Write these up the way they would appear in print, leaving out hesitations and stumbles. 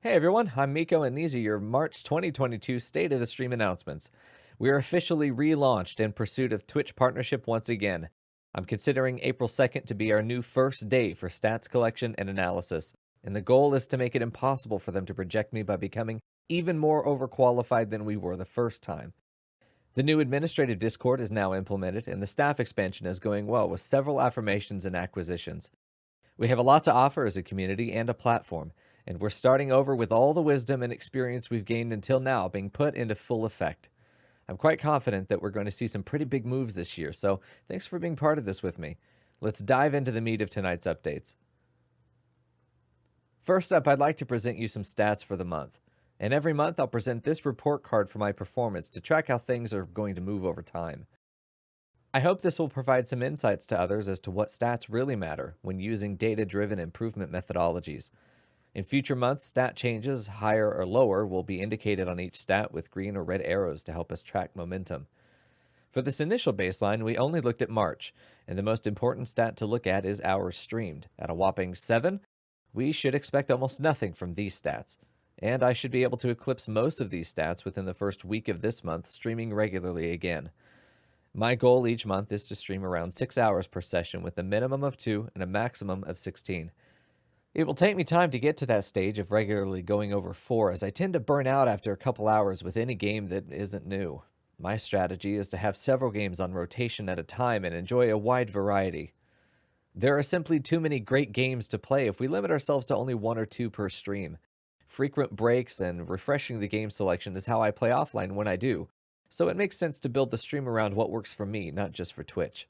Hey everyone, I'm Miko, and these are your March 2022 State of the Stream announcements. We are officially relaunched in pursuit of Twitch partnership once again. I'm considering April 2nd to be our new first day for stats collection and analysis, and the goal is to make it impossible for them to project me by becoming even more overqualified than we were the first time. The new administrative Discord is now implemented, and the staff expansion is going well with several affirmations and acquisitions. We have a lot to offer as a community and a platform, and we're starting over with all the wisdom and experience we've gained until now being put into full effect. I'm quite confident that we're going to see some pretty big moves this year, so thanks for being part of this with me. Let's dive into the meat of tonight's updates. First up, I'd like to present you some stats for the month. And every month, I'll present this report card for my performance to track how things are going to move over time. I hope this will provide some insights to others as to what stats really matter when using data-driven improvement methodologies. In future months, stat changes, higher or lower, will be indicated on each stat with green or red arrows to help us track momentum. For this initial baseline, we only looked at March, and the most important stat to look at is hours streamed. At a whopping 7, we should expect almost nothing from these stats. And I should be able to eclipse most of these stats within the first week of this month, streaming regularly again. My goal each month is to stream around 6 hours per session with a minimum of 2 and a maximum of 16. It will take me time to get to that stage of regularly going over 4, as I tend to burn out after a couple hours with any game that isn't new. My strategy is to have several games on rotation at a time and enjoy a wide variety. There are simply too many great games to play if we limit ourselves to only 1 or 2 per stream. Frequent breaks and refreshing the game selection is how I play offline when I do, so it makes sense to build the stream around what works for me, not just for Twitch.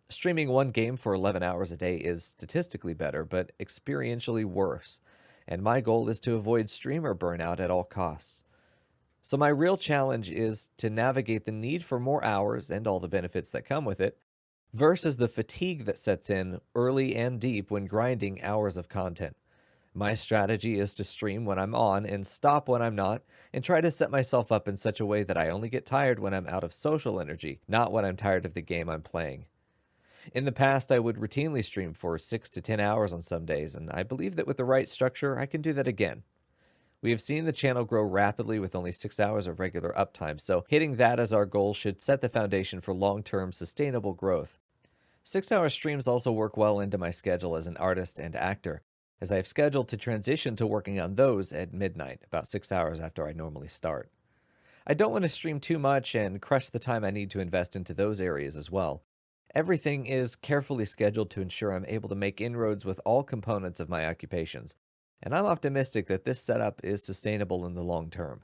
Streaming one game for 11 hours a day is statistically better, but experientially worse, and my goal is to avoid streamer burnout at all costs. So my real challenge is to navigate the need for more hours and all the benefits that come with it, versus the fatigue that sets in early and deep when grinding hours of content. My strategy is to stream when I'm on and stop when I'm not, and try to set myself up in such a way that I only get tired when I'm out of social energy, not when I'm tired of the game I'm playing. In the past, I would routinely stream for 6 to 10 hours on some days, and I believe that with the right structure, I can do that again. We have seen the channel grow rapidly with only 6 hours of regular uptime, so hitting that as our goal should set the foundation for long-term sustainable growth. 6-hour streams also work well into my schedule as an artist and actor, as I have scheduled to transition to working on those at midnight, about 6 hours after I normally start. I don't want to stream too much and crush the time I need to invest into those areas as well. Everything is carefully scheduled to ensure I'm able to make inroads with all components of my occupations, and I'm optimistic that this setup is sustainable in the long term.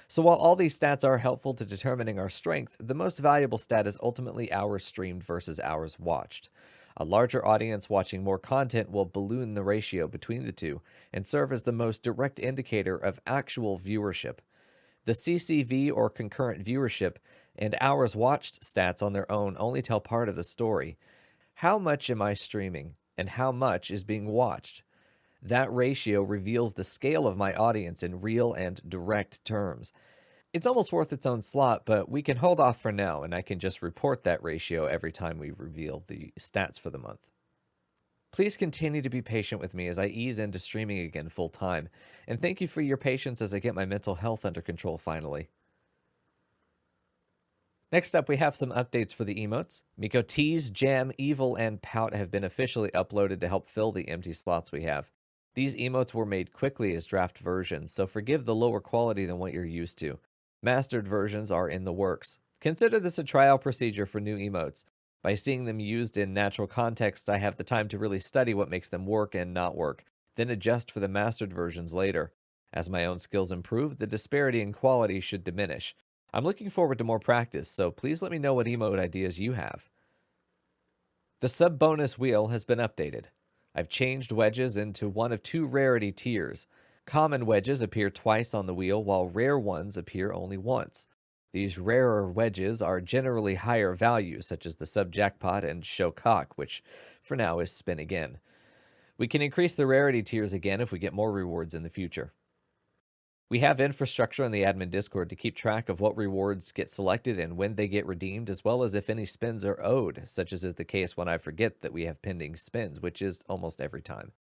So while all these stats are helpful to determining our strength, the most valuable stat is ultimately hours streamed versus hours watched. A larger audience watching more content will balloon the ratio between the two and serve as the most direct indicator of actual viewership. The CCV, or concurrent viewership, and hours watched stats on their own only tell part of the story. How much am I streaming, and how much is being watched? That ratio reveals the scale of my audience in real and direct terms. It's almost worth its own slot, but we can hold off for now, and I can just report that ratio every time we reveal the stats for the month. Please continue to be patient with me as I ease into streaming again full time, and thank you for your patience as I get my mental health under control finally. Next up, we have some updates for the emotes. Miko Tease, Jam, Evil, and Pout have been officially uploaded to help fill the empty slots we have. These emotes were made quickly as draft versions, so forgive the lower quality than what you're used to. Mastered versions are in the works. Consider this a trial procedure for new emotes. By seeing them used in natural context, I have the time to really study what makes them work and not work, then adjust for the mastered versions later. As my own skills improve, the disparity in quality should diminish. I'm looking forward to more practice, so please let me know what emote ideas you have. The sub-bonus wheel has been updated. I've changed wedges into one of 2 rarity tiers. Common wedges appear twice on the wheel, while rare ones appear only once. These rarer wedges are generally higher value, such as the sub-jackpot and show cock, which for now is spin again. We can increase the rarity tiers again if we get more rewards in the future. We have infrastructure in the admin Discord to keep track of what rewards get selected and when they get redeemed, as well as if any spins are owed, such as is the case when I forget that we have pending spins, which is almost every time.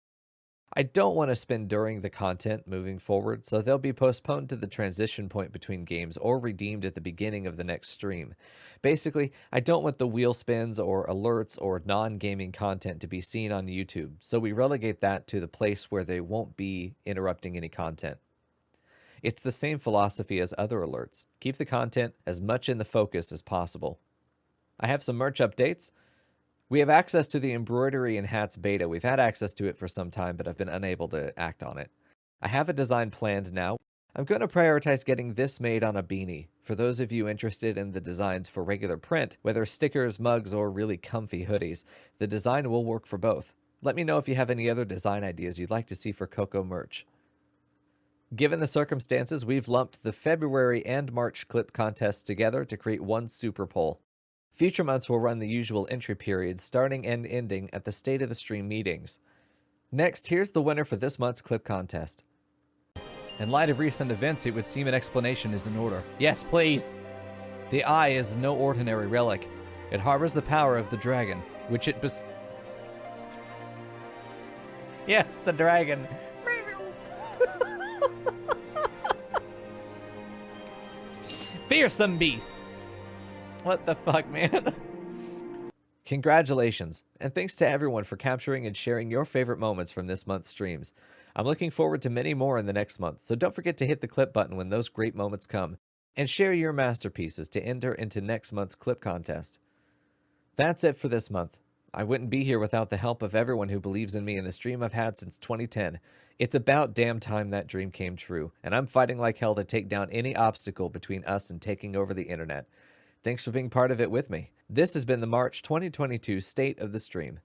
I don't want to spin during the content moving forward, so they'll be postponed to the transition point between games or redeemed at the beginning of the next stream. Basically, I don't want the wheel spins or alerts or non gaming content to be seen on YouTube, so we relegate that to the place where they won't be interrupting any content. It's the same philosophy as other alerts. Keep the content as much in the focus as possible. I have some merch updates. We have access to the embroidery and hats beta. We've had access to it for some time, but I've been unable to act on it. I have a design planned now. I'm going to prioritize getting this made on a beanie. For those of you interested in the designs for regular print, whether stickers, mugs, or really comfy hoodies, the design will work for both. Let me know if you have any other design ideas you'd like to see for Coco merch. Given the circumstances, we've lumped the February and March clip contests together to create one super poll. Future months will run the usual entry periods, starting and ending at the State of the Stream meetings. Next, here's the winner for this month's clip contest. In light of recent events, it would seem an explanation is in order. Yes, please. The eye is no ordinary relic. It harbors the power of the dragon, which it Yes, the dragon. Fearsome beast! What the fuck, man? Congratulations, and thanks to everyone for capturing and sharing your favorite moments from this month's streams. I'm looking forward to many more in the next month, so don't forget to hit the clip button when those great moments come, and share your masterpieces to enter into next month's clip contest. That's it for this month. I wouldn't be here without the help of everyone who believes in me in the stream I've had since 2010. It's about damn time that dream came true, and I'm fighting like hell to take down any obstacle between us and taking over the internet. Thanks for being part of it with me. This has been the March 2022 State of the Stream.